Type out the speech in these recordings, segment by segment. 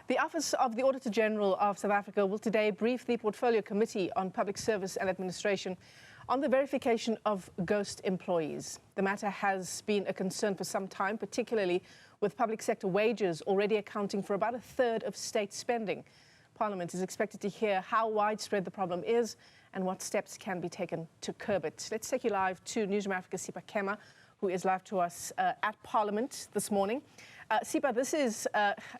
The Office of the Auditor-General of South Africa will today brief the Portfolio Committee on Public Service and Administration on the verification of ghost employees. The matter has been a concern for some time, particularly with public sector wages already accounting for about a third of state spending. Parliament is expected to hear how widespread the problem is and what steps can be taken to curb it. Let's take you live to Newzroom Afrika Sipha Kema, who is live to us at Parliament this morning. Sipha, this is,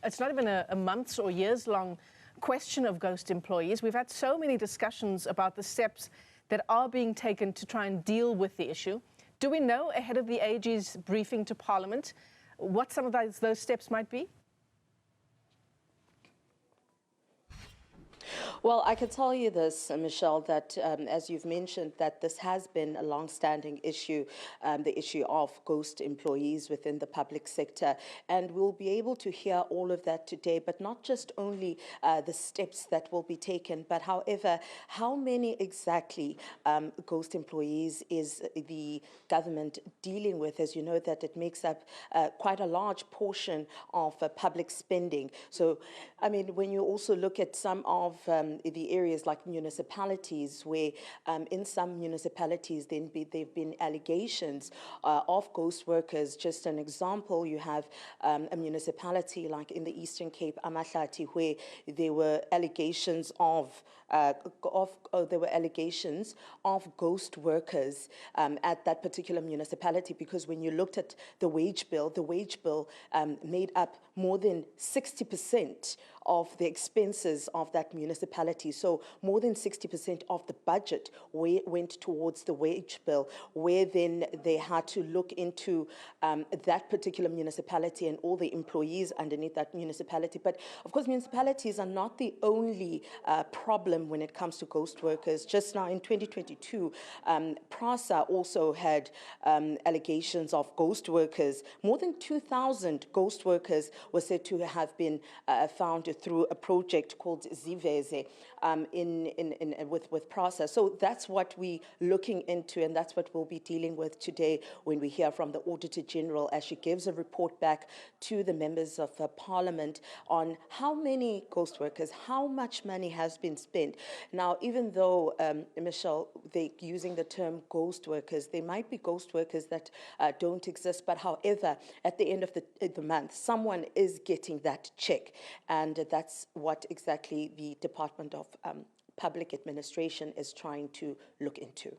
it's not even a months or years long question of ghost employees. We've had so many discussions about the steps that are being taken to try and deal with the issue. Do we know ahead of the AG's briefing to Parliament what some of those steps might be? Well, I can tell you this, Michelle, that as you've mentioned, that this has been a long-standing issue, the issue of ghost employees within the public sector. And we'll be able to hear all of that today, but not just only the steps that will be taken, but however, how many exactly ghost employees is the government dealing with? As you know, that it makes up quite a large portion of public spending. So, I mean, when you also look at some of the areas like municipalities, where in some municipalities there've been allegations of ghost workers. Just an example, you have a municipality like in the Eastern Cape, Amahlati, where there were allegations of ghost workers at that particular municipality, because when you looked at the wage bill made up more than 60% of the expenses of that municipality. So more than 60% of the budget went towards the wage bill, where then they had to look into that particular municipality and all the employees underneath that municipality. But of course, municipalities are not the only problem when it comes to ghost workers. Just now in 2022, PRASA also had allegations of ghost workers. More than 2,000 ghost workers were said to have been found through a project called Ziveze with PRASA. So that's what we're looking into, and that's what we'll be dealing with today when we hear from the Auditor-General as she gives a report back to the members of Parliament on how many ghost workers, how much money has been spent. Now, even though, Michelle, they're using the term ghost workers, there might be ghost workers that don't exist, but however, at the end of the month, someone is getting that check, and that's what exactly the Department of Public Administration is trying to look into.